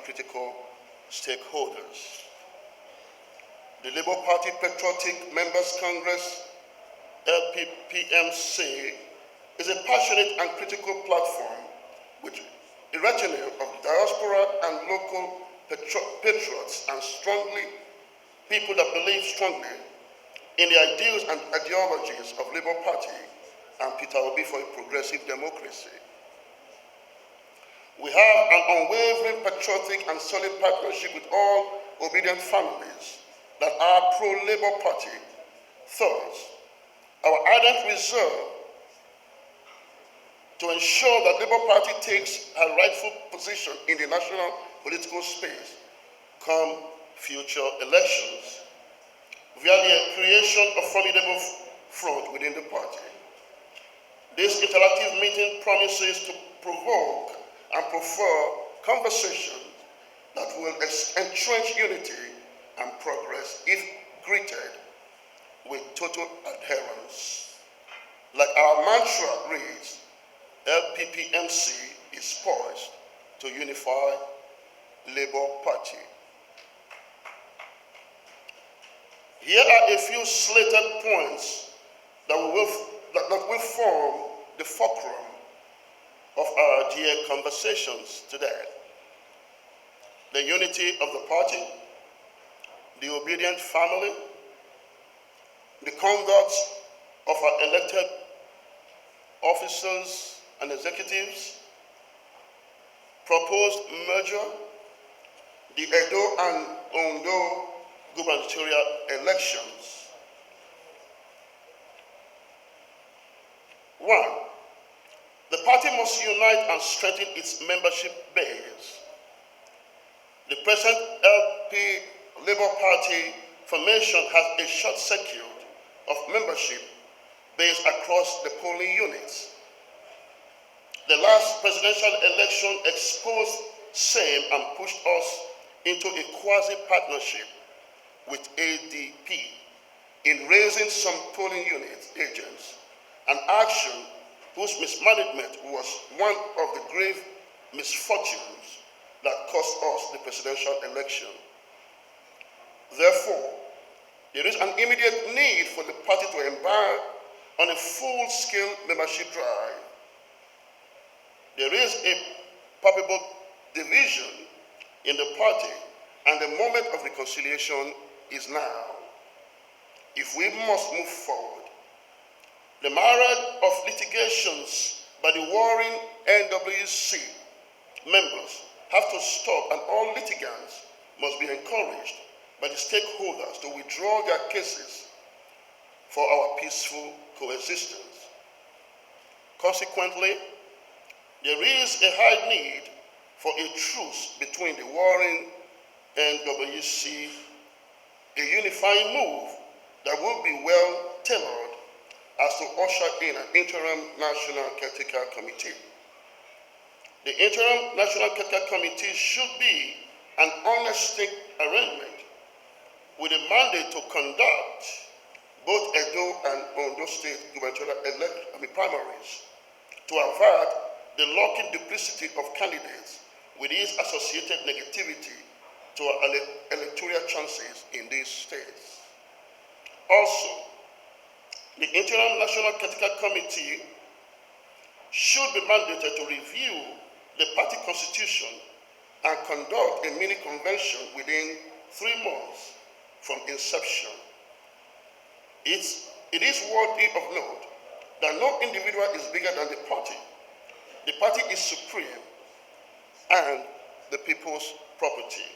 critical stakeholders. The Labour Party Patriotic Members Congress, LPMC, is a passionate and critical platform with a retinue of diaspora and local patriots and people that believe strongly in the ideals and ideologies of Labour Party and Peter Obi for a progressive democracy. We have an unwavering patriotic and solid partnership with all obedient families that are pro-Labour Party. Thus, our ardent resolve to ensure that Labour Party takes a rightful position in the national political space come future elections via the creation of formidable front within the party. This interactive meeting promises to provoke and prefer conversations that will entrench unity and progress if greeted with total adherence. Like our mantra reads, LPMC is poised to unify Labour Party. Here are a few slated points that will form the fulcrum of our dear conversations today. The unity of the party, the obedient family, the conduct of our elected officers and executives, proposed merger, the Edo and Ondo gubernatorial elections. 1. The party must unite and strengthen its membership base. The present LP Labour Party formation has a short circuit of membership base across the polling units. The last presidential election exposed same and pushed us into a quasi-partnership with ADP in raising some polling unit agents, an action whose mismanagement was one of the grave misfortunes that cost us the presidential election. Therefore, there is an immediate need for the party to embark on a full-scale membership drive. There is a palpable division in the party, and the moment of reconciliation is now. If we must move forward, the myriad of litigations by the warring NWC members have to stop, and all litigants must be encouraged by the stakeholders to withdraw their cases for our peaceful coexistence. Consequently, there is a high need for a truce between the warring NWC, a unifying move that will be well tailored as to usher in an interim national caretaker committee. The interim national caretaker committee should be an holistic arrangement with a mandate to conduct both Edo and Ondo State gubernatorial primaries to avert the lurking duplicity of candidates with its associated negativity to our electoral chances in these states. Also, the Interim National Caretaker Committee should be mandated to review the party constitution and conduct a mini convention within 3 months from inception. It is worthy of note that no individual is bigger than the party. The party is supreme and the people's property.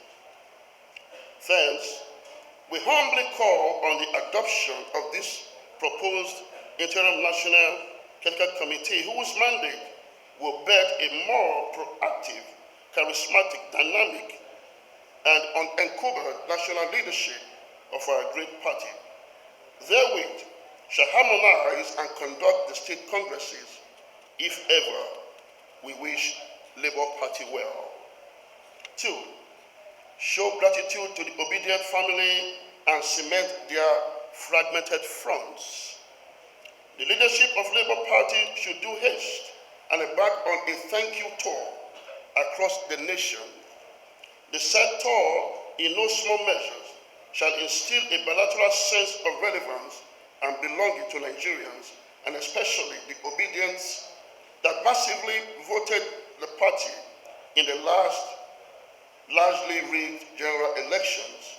Thus, we humbly call on the adoption of this proposed Interim National Caretaker Committee, whose mandate will bet a more proactive, charismatic, dynamic, and unencumbered national leadership of our great party. Therewith shall harmonize and conduct the state congresses if ever we wish Labour Party well. 2, show gratitude to the obedient family and cement their fragmented fronts. The leadership of Labour Party should do haste and embark on a thank you tour across the nation. set tall in no small measures, shall instill a bilateral sense of relevance and belonging to Nigerians, and especially the obedience that massively voted the party in the last largely rigged general elections.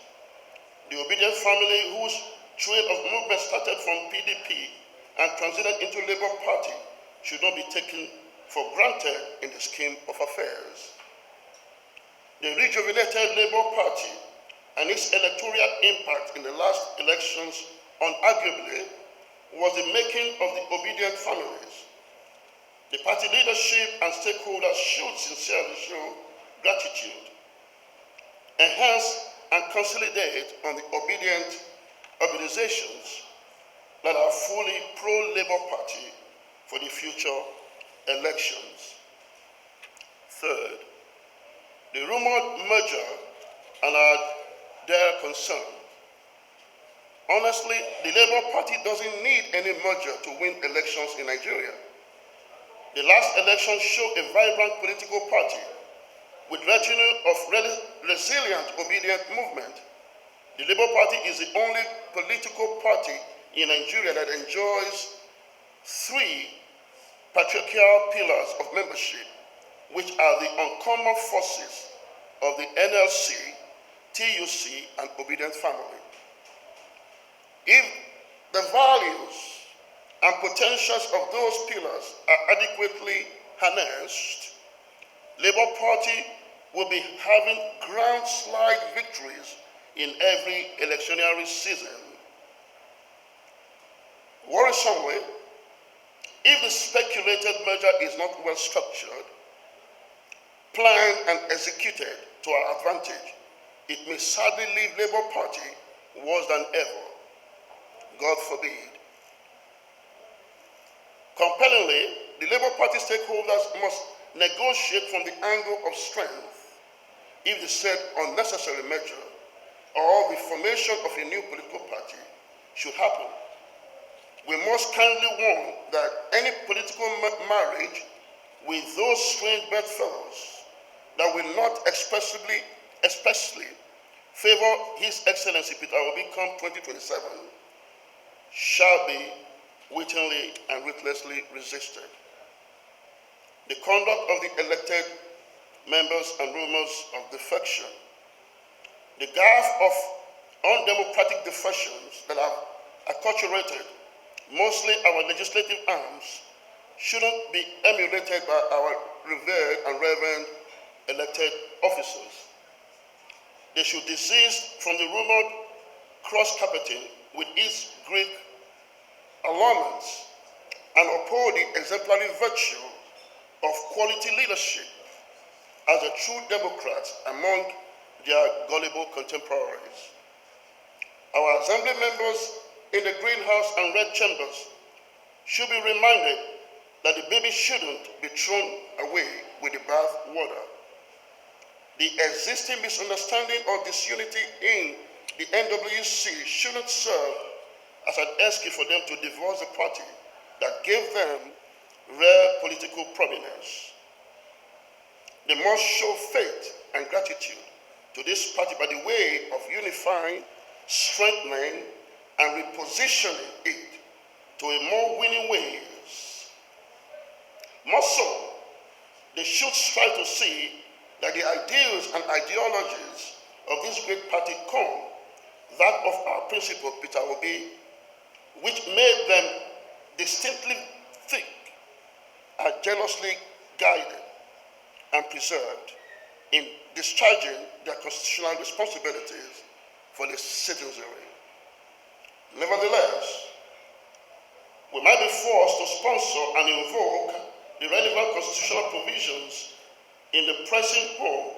The obedient family, whose trail of movement started from PDP and transited into Labour Party, should not be taken for granted in the scheme of affairs. The rejuvenated Labour Party and its electoral impact in the last elections unarguably was the making of the obedient families. The party leadership and stakeholders should sincerely show gratitude, enhance and consolidate on the obedient organizations that are fully pro-Labour Party for the future elections. Third, the rumored merger and our dire concern. Honestly, the Labour Party doesn't need any merger to win elections in Nigeria. The last election showed a vibrant political party with retinue of resilient, obedient movement. The Labour Party is the only political party in Nigeria that enjoys three patriarchal pillars of membership, which are the uncommon forces of the NLC, TUC, and obedient family. If the values and potentials of those pillars are adequately harnessed, Labour Party will be having grand slide victories in every electionary season. Worrisomely, if the speculated merger is not well structured, planned and executed to our advantage, it may sadly leave Labour Party worse than ever. God forbid. Compellingly, the Labour Party stakeholders must negotiate from the angle of strength if the said unnecessary merger or the formation of a new political party should happen. We must kindly warn that any political marriage with those strange bedfellows that will not especially favor His Excellency Peter Obi come 2027 shall be wittingly and ruthlessly resisted. The conduct of the elected members and rumors of defection, the gaffe of undemocratic defections that have acculturated mostly our legislative arms, shouldn't be emulated by our revered and reverend elected officers. They should desist from the rumored cross-carpeting with its Greek allurements and uphold the exemplary virtue of quality leadership as a true Democrats among their gullible contemporaries. Our assembly members in the greenhouse and red chambers should be reminded that the baby shouldn't be thrown away with the bath water. The existing misunderstanding or disunity in the NWC shouldn't serve as an excuse for them to divorce the party that gave them rare political prominence. They must show faith and gratitude to this party by the way of unifying, strengthening, and repositioning it to a more winning ways. More so, they should strive to see that the ideals and ideologies of this great party come, that of our principal Peter Obi, which made them distinctly thick, are jealously guided and preserved in discharging their constitutional responsibilities for the citizenry. Nevertheless, we might be forced to sponsor and invoke the relevant constitutional provisions in pressing home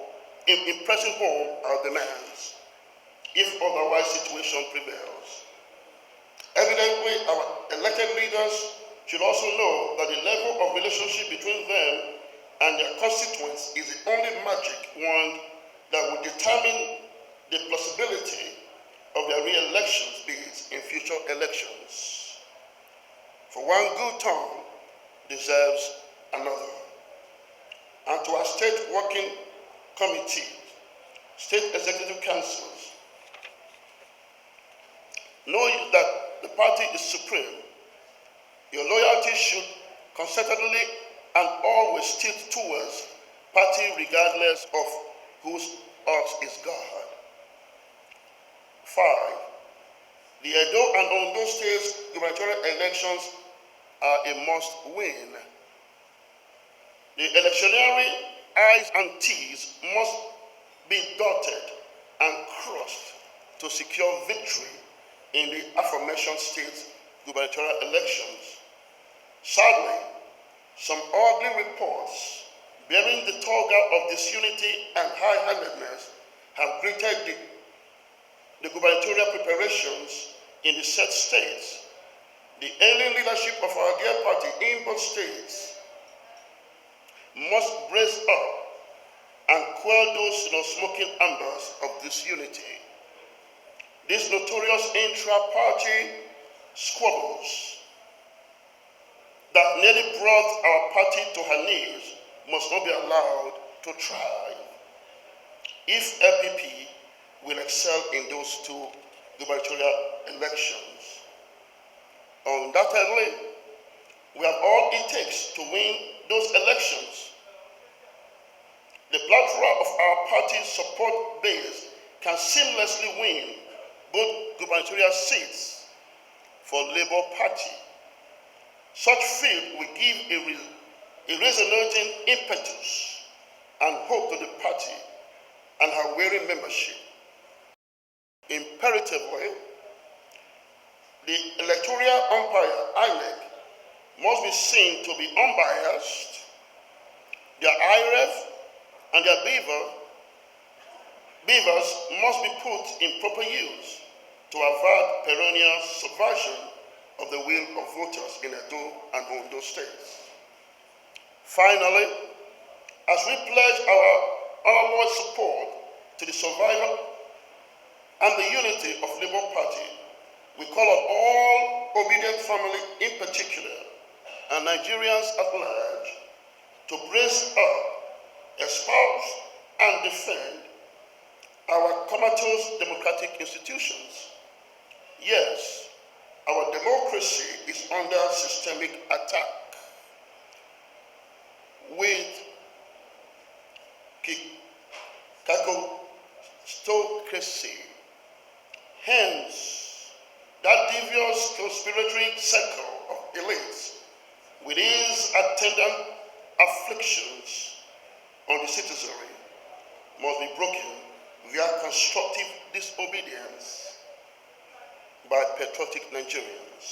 our demands, if otherwise situation prevails. Evidently, our elected leaders should also know that the level of relationship between them and their constituents is the only magic wand that will determine the possibility of their re-election bids in future elections. For one good term deserves another. And to our state working committee, state executive councils. Know that the party is supreme. Your loyalty should concertedly and always tilt towards party regardless of whose ox is God. 5. The Edo and Ondo states gubernatorial elections are a must-win. The electioneering I's and T's must be dotted and crossed to secure victory in the aforementioned state gubernatorial elections. Sadly, some ugly reports bearing the toga of disunity and high-handedness have greeted the gubernatorial preparations in the said states. The ailing leadership of our dear party in both states must brace up and quell those smoking embers of disunity. These notorious intra-party squabbles that nearly brought our party to her knees must not be allowed to thrive. If LPP will excel in those two gubernatorial elections, undoubtedly, we have all it takes to win those elections. The plethora of our party's support base can seamlessly win both gubernatorial seats for Labour Party. Such field will give a resonating impetus and hope to the party and her weary membership. Imperatively, the electoral umpire, INEC, must be seen to be unbiased. Their IRF and their beavers must be put in proper use to avert perennial subversion of the will of voters in Edo and Ondo states. Finally, as we pledge our unalloyed support to the survival and the unity of Labour Party, we call on all obedient family in particular and Nigerians at large to brace up, espouse, and defend our comatose democratic institutions. Yes, our democracy is under systemic attack with kakistocracy. Hence, that devious conspiratory circle of elites with its attendant afflictions on the citizenry must be broken via constructive disobedience by patriotic Nigerians.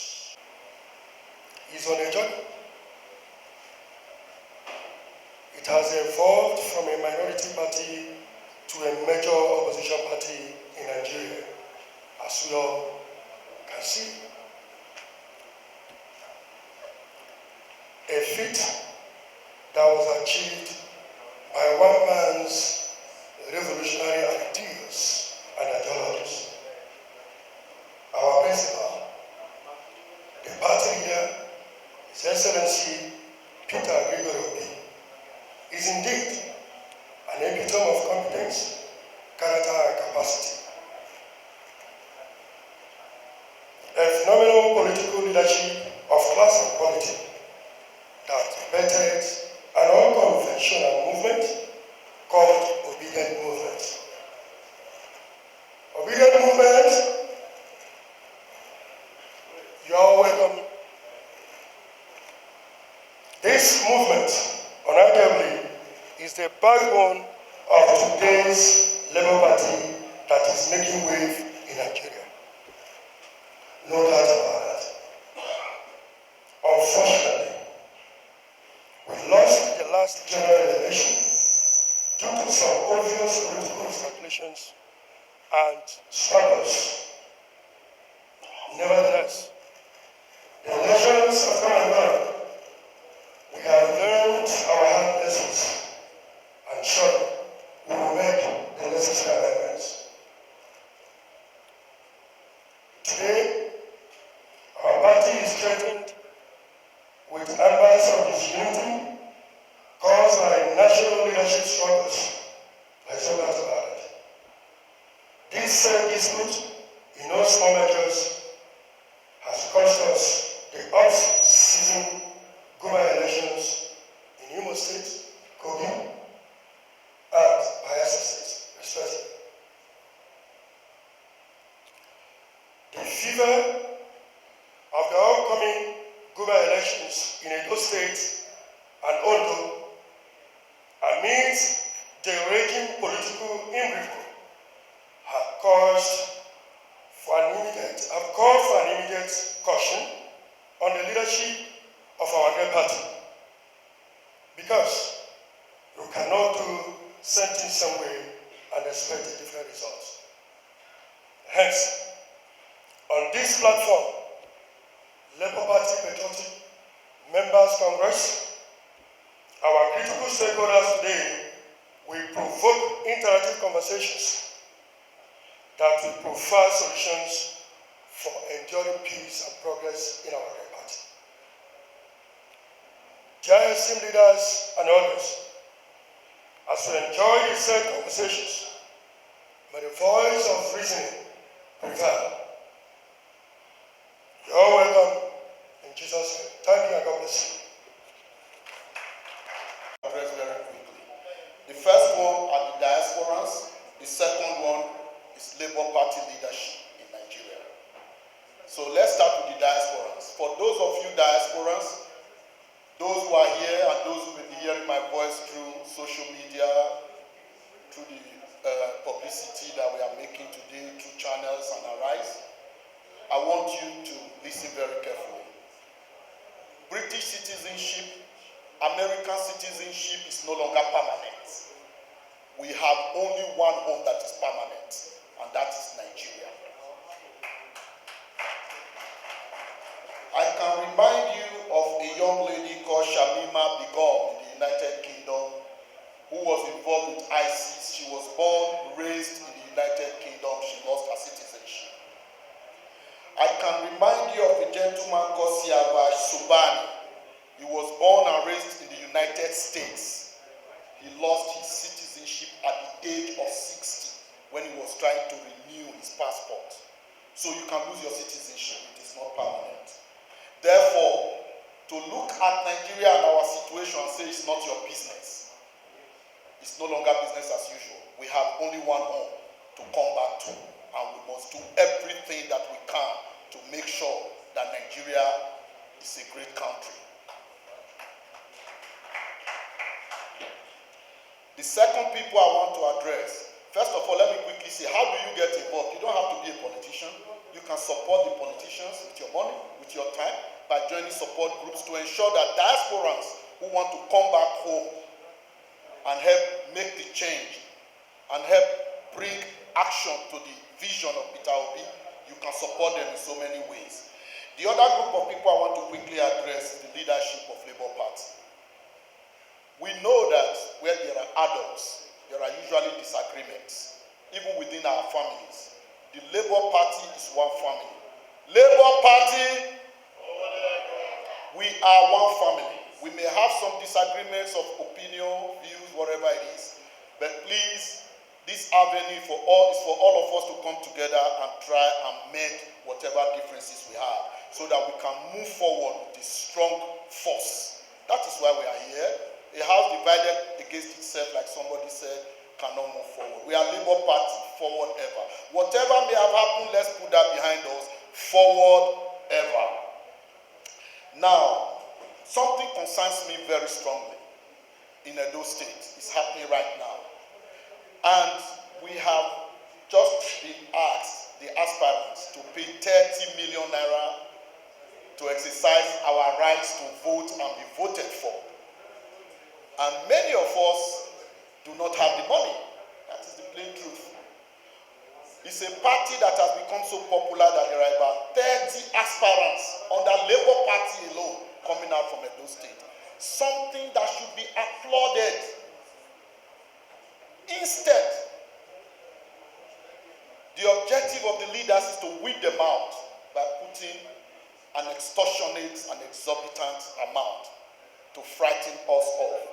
Is on a journey. It has evolved from a minority party to a major opposition party in Nigeria, as we all can see. A feat that was achieved by one man's revolutionary ideas and ideologies. Our principal, the party leader, His Excellency Peter Gregory, is indeed an epitome of competence, character, and capacity. A phenomenal political leadership of class and quality that bettered an unconventional movement called Obedient Movement. Obedient Movement, you are welcome. This movement, unarguably, is the backbone of today's Labour Party that is making wave in Nigeria. No doubt about that. Unfortunately, we lost the last general election due to some obvious political calculations and struggles. Nevertheless, the elections have come and gone. We have learned our hard lessons, and surely we will make the necessary amendments. Today, our party is threatened with embers of disunity caused by national leadership struggles. Let's talk about it. this same dispute, in no small measures, has cost us the off-season gubernatorial elections in Imo State, Kogi, and Bayelsa State, respectively. The fever of the upcoming gubernatorial elections in Edo State and Ondo, amidst the raging political imbroglio, have called for an immediate caution on the leadership of our great party, because you cannot do something some way and expect a different result. Hence, on this platform, Labour Party Patriotic Members Congress, our critical stakeholders today will provoke interactive conversations that will provide solutions for enduring peace and progress in our great party. Dear esteemed leaders and others, as we enjoy these said conversations, may the voice of reasoning prevail. You're all welcome in Jesus' name. Thank you and God bless you. Address very quickly. The first one are the diasporans. The second one is Labour Party leadership in Nigeria. So let's start with the diasporans. For those of you diasporans, those who are here and those who may be hearing my voice through social media, through the publicity that we are making today through channels and Arise, I want you to listen very carefully. British citizenship, American citizenship is no longer permanent. We have only one home that is permanent, and that is Nigeria. I can remind you of a young lady called Shamima Begum in the United Kingdom who was involved with ISIS. She was born, raised in the United Kingdom. She lost her citizenship. I can remind you of a gentleman called Siavash Subani. He was born and raised in the United States. He lost his citizenship at the age of 60 when he was trying to renew his passport. So you can lose your citizenship. It is not permanent. Therefore, to look at Nigeria and our situation and say it's not your business, it's no longer business as usual. We have only one home to come back to, and we must do everything that we can to make sure that Nigeria is a great country. The second people I want to address, first of all, let me quickly say, how do you get involved? You don't have to be a politician. You can support the politicians with your money, with your time, by joining support groups to ensure that diasporans who want to come back home and help make the change and help bring action to the vision of Peter Obi, you can support them in so many ways. The other group of people I want to quickly address is the leadership of Labour Party. We know that where there are adults, there are usually disagreements, even within our families. The Labour Party is one family. Labour Party, we are one family. We may have some disagreements of opinion, views, whatever it is, but please, this avenue for all of us to come together and try and mend whatever differences we have, so that we can move forward with a strong force. That is why we are here. A house divided against itself, like somebody said, cannot move forward. We are Labour Party, forward ever. Whatever may have happened, let's put that behind us, forward ever. Now, something concerns me very strongly in Edo State. It's happening right now. And we have just been asked, the aspirants, to pay 30 million naira to exercise our rights to vote and be voted for. And many of us do not have the money. That is the plain truth. It's a party that has become so popular that there are about 30 aspirants under Labour Party alone coming out from Edo State. Something that should be applauded. Instead, the objective of the leaders is to weed them out by putting an extortionate and exorbitant amount to frighten us off.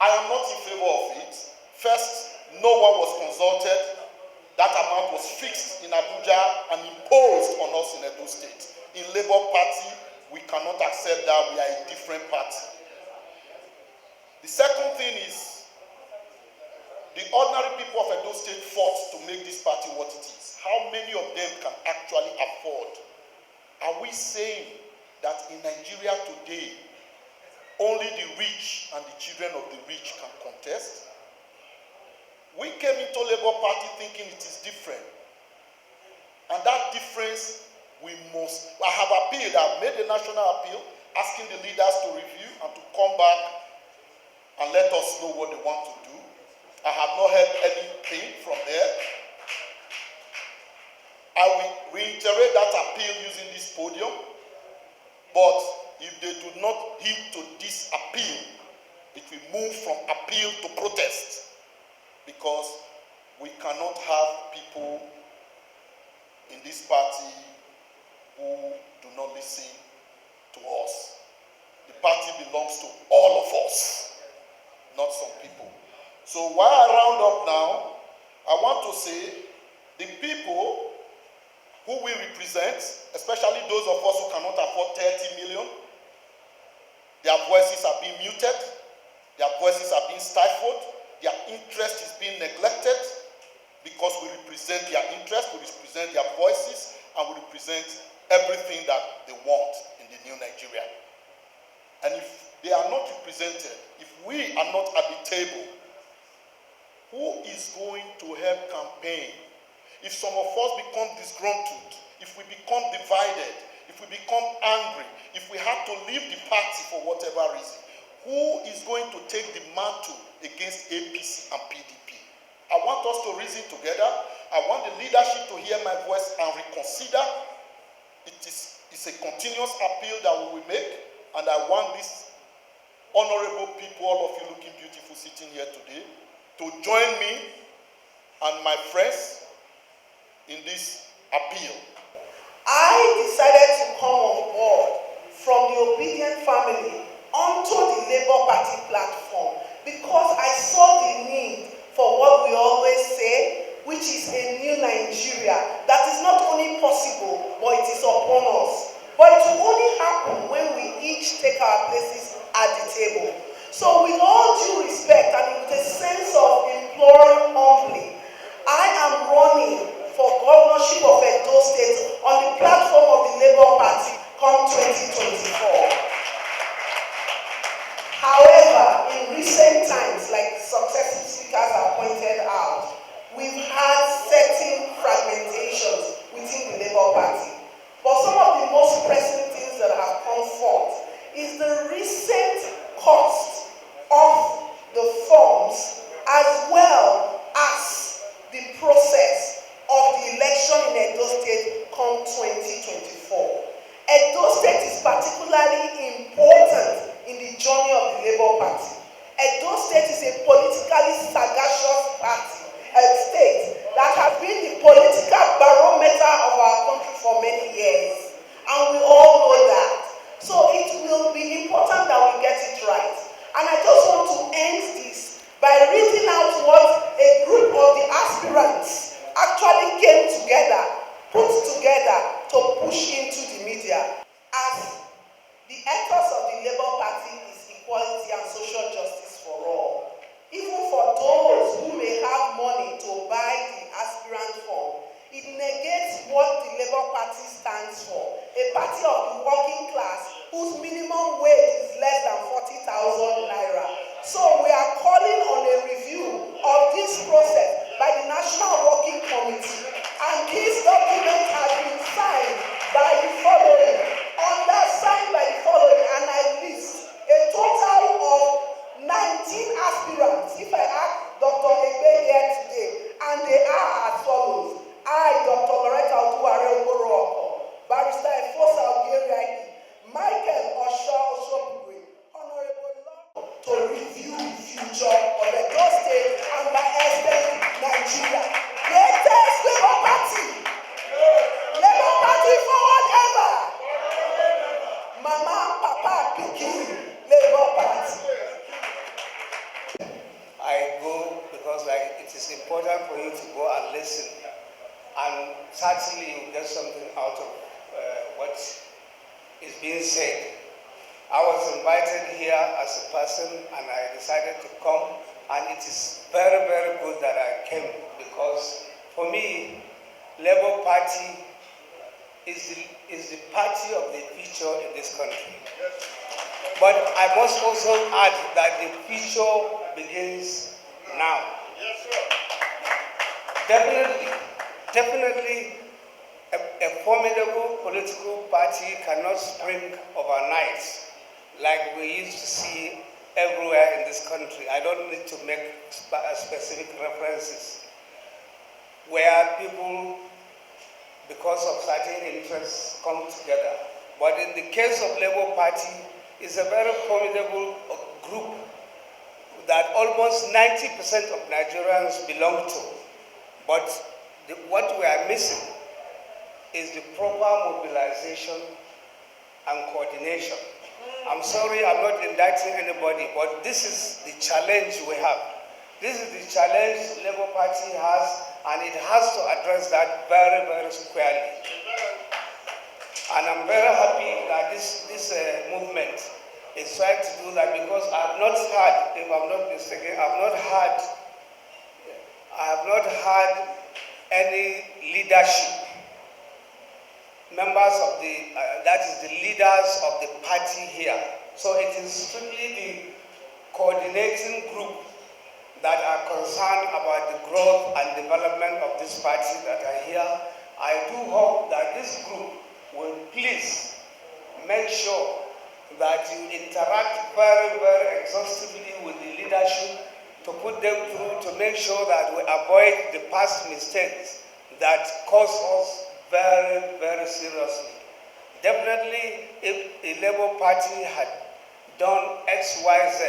I am not in favor of it. First, no one was consulted. Abuja and imposed on us in Edo State. In Labour Party, we cannot accept that. We are a different party. The second thing is, the ordinary people of Edo State fought to make this party what it is. How many of them can actually afford? Are we saying that in Nigeria today, only the rich and the children of the rich can contest? We came into Labour Party thinking it is different. And that difference, I have appealed, I've made a national appeal, asking the leaders to review and to come back and let us know what they want to do. I have not heard anything from there. I will reiterate that appeal using this podium, but if they do not heed to this appeal, it will move from appeal to protest. Because we cannot have people in this party who do not listen to us. The party belongs to all of us, not some people. So while I round up now, I want to say the people who we represent, especially those of us who cannot afford 30 million, their voices are being muted, their voices are being stifled, their interest is being neglected because we represent their interest, we represent their voices, and we represent everything that they want in the new Nigeria. And if they are not represented, if we are not at the table, who is going to help campaign? If some of us become disgruntled, if we become divided, if we become angry, if we have to leave the party for whatever reason, who is going to take the mantle against APC and PDP? I want us to reason together. I want the leadership to hear my voice and reconsider. It's a continuous appeal that we will make, and I want these honorable people, all of you looking beautiful sitting here today, to join me and my friends in this appeal. I decided to come on board from the obedient family onto the Labour Party platform because I saw the need for what we always say, which is a new Nigeria that is not only possible, but it is upon us. But it will only happen when we each take our places at the table. So with all due respect and with a sense of imploring humbly, I am running for governorship of Edo State on the platform of the Labour Party come 2024. However, in recent times, like successive speakers have pointed out, we've had certain fragmentations within the Labour Party. But some of the most pressing things that have come forth is the recent cost of the forms as well as the process of the election in Edo State come 2024. Edo State is particularly important in the journey of the Labour Party. Edo State is a politically sagacious state that has been the political barometer of our country for many years. And we all know that. So it will be important that we get it right. And I just want to end this by reading out what a group of the aspirants actually came together, put together to push into the media. As the ethos of the Labour Party is equality and social justice for all. Even for those who may have money to buy the aspirant form, it negates what the Labour Party stands for. A party of the working class whose minimum wage is less than 40,000 naira. So we are calling on a review of this process by the National Working Committee. And this document has been signed by the following, undersigned by the following, and I list a total of 19 aspirants. If I ask Dr. Abure here today, and they are as follows. I, Dr. Loretta Otuware, Barrister Efosa Abure, Michael Osho, Honorable Law, to review the future of Edo State and by extent Nigeria. Greatest Labour Party! Labour Party forward ever! Mama, Papa, Pikin, Labour Party. I go because it is important for you to go and listen and certainly you get something out of what is being said. I was invited here as a person and I decided to come, and it is very, very good that I came, because for me, Labour Party is the party of the future in this country. But I must also add that the future begins now. Definitely, a formidable political party cannot spring overnight like we used to see everywhere in this country. I don't need to make specific references where people, because of certain interests, come together. But in the case of Labour Party, it's a very formidable group that almost 90% of Nigerians belong to. But what we are missing is the proper mobilization and coordination. I'm sorry, I'm not indicting anybody, but this is the challenge we have. This is the challenge Labour Party has, and it has to address that very, very squarely. And I'm very happy that this movement is trying to do that, because I have not heard, if I'm not mistaken, I have not heard any leadership, members of that is the leaders of the party here. So it is strictly the coordinating group that are concerned about the growth and development of this party that are here. I do hope that this group will please make sure that you interact very, very exhaustively with the leadership to put them through, to make sure that we avoid the past mistakes that cost us very, very seriously. Definitely, if the Labour Party had done X, Y, Z,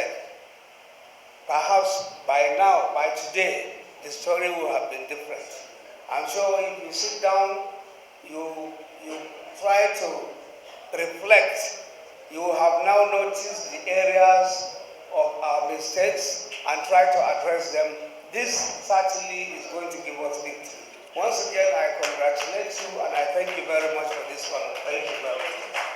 perhaps by now, by today, the story would have been different. I'm sure if you sit down, you try to reflect, you have now noticed the areas of our mistakes and try to address them. This certainly is going to give us victory. Once again, I congratulate you and I thank you very much for this one. Thank you very much.